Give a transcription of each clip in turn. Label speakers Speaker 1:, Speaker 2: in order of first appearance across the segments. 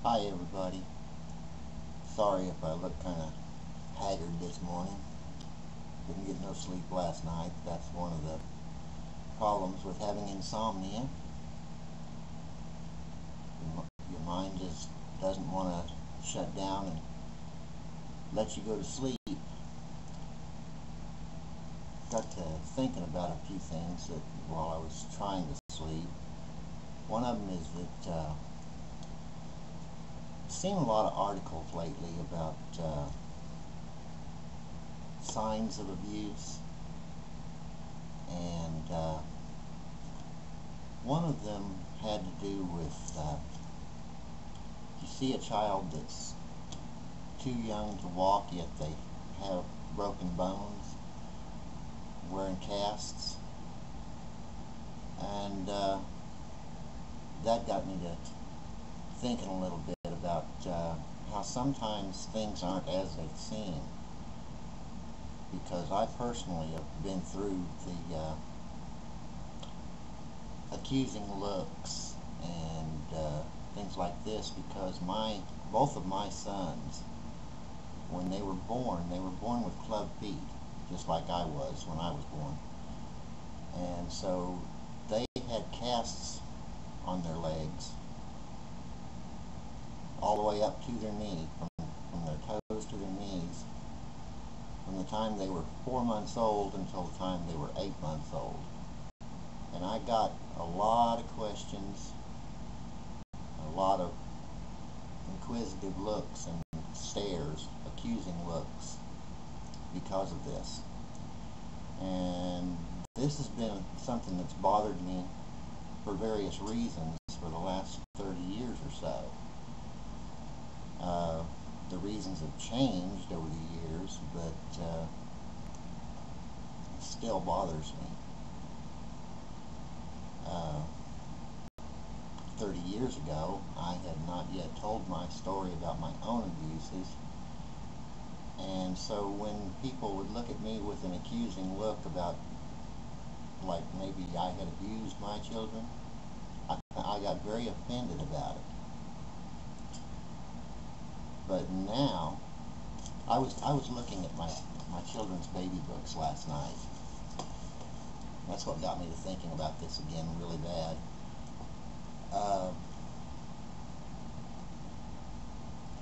Speaker 1: Hi everybody. Sorry if I look kind of haggard this morning. Didn't get no sleep last night. That's one of the problems with having insomnia. Your mind just doesn't want to shut down and let you go to sleep. Got to thinking about a few things that while I was trying to sleep. One of them is that I've seen a lot of articles lately about signs of abuse, and one of them had to do with you see a child that's too young to walk yet they have broken bones, wearing casts, and that got me to thinking a little bit about how sometimes things aren't as they seem, because I personally have been through the accusing looks and things like this, because both of my sons, when they were born with club feet, just like I was when I was born. And so they had casts on their legs all the way up to their knee, from their toes to their knees, from the time they were 4 months old until the time they were 8 months old. And I got a lot of questions, a lot of inquisitive looks and stares, accusing looks, because of this. And this has been something that's bothered me for various reasons for the last 30 years or so. The reasons have changed over the years, but it still bothers me. 30 years ago, I had not yet told my story about my own abuses, and so when people would look at me with an accusing look about, like, maybe I had abused my children, I got very offended about it. But now, I was looking at my children's baby books last night. That's what got me to thinking about this again really bad.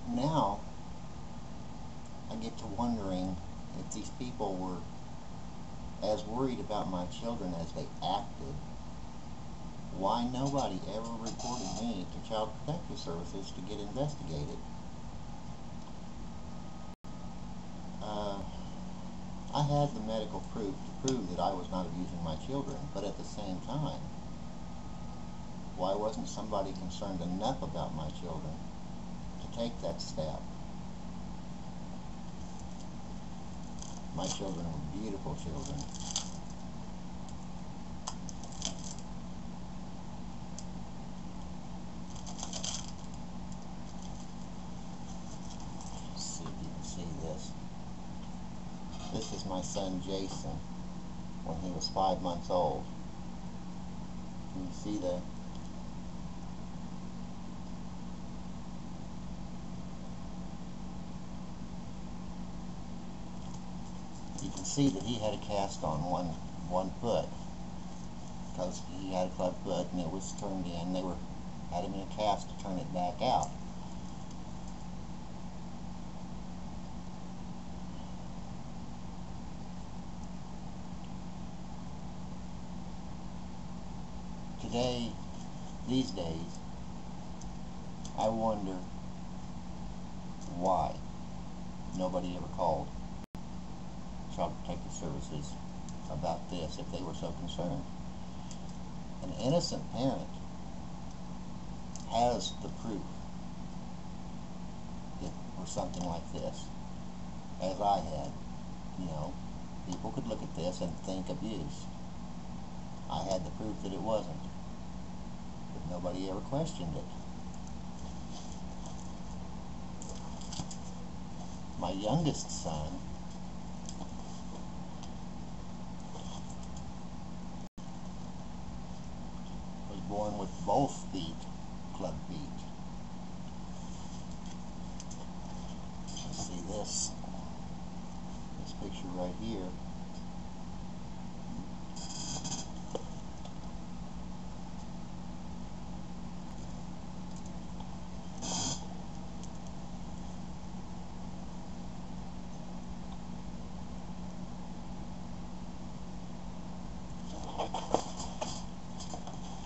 Speaker 1: Now, I get to wondering if these people were as worried about my children as they acted, why nobody ever reported me to Child Protective Services to get investigated. I had the medical proof to prove that I was not abusing my children, but at the same time, why wasn't somebody concerned enough about my children to take that step? My children were beautiful children. Let's see if you can see this. This is my son Jason when he was 5 months old. Can you see the you can see that he had a cast on one foot, because he had a club foot and it was turned in. They had him in a cast to turn it back out. Today, these days, I wonder why nobody ever called Child Protective Services about this if they were so concerned. An innocent parent has the proof for something like this, as I had. You know, people could look at this and think abuse. I had the proof that it wasn't, but nobody ever questioned it. My youngest son was born with both feet, club feet. this picture right here.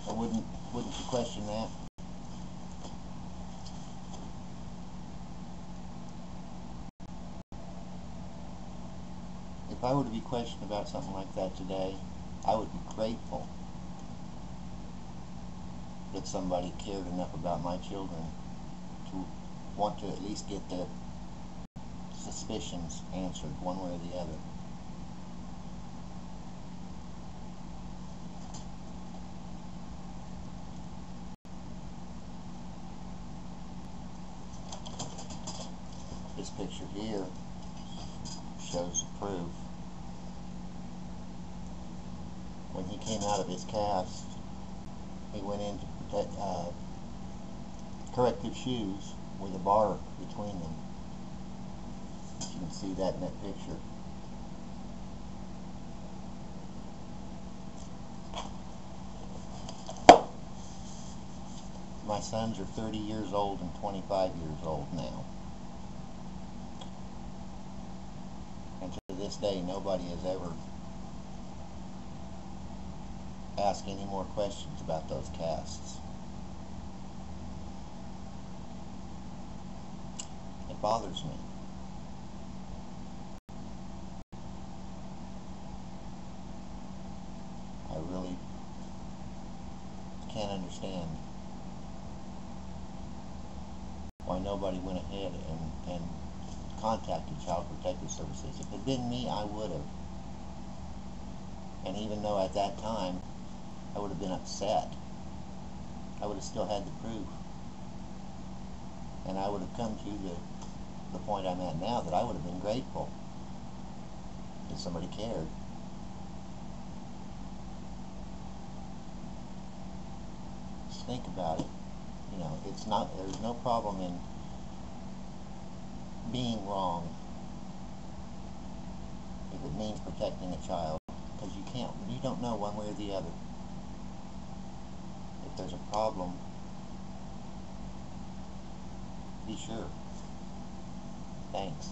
Speaker 1: I wouldn't you question that? If I were to be questioned about something like that today, I would be grateful that somebody cared enough about my children to want to at least get their suspicions answered one way or the other. This picture here shows the proof. When he came out of his cast, he went into corrective shoes with a bar between them. You can see that in that picture. My sons are 30 years old and 25 years old now. And to this day, nobody has ever asked any more questions about those casts. It bothers me. I really can't understand why nobody went ahead and contacted Child Protective Services. If it had been me, I would have. And even though at that time I would have been upset, I would have still had the proof. And I would have come to the point I'm at now that I would have been grateful that somebody cared. Just think about it. You know, there's no problem in being wrong if it means protecting a child, because you don't know one way or the other. If there's a problem, be sure. Thanks.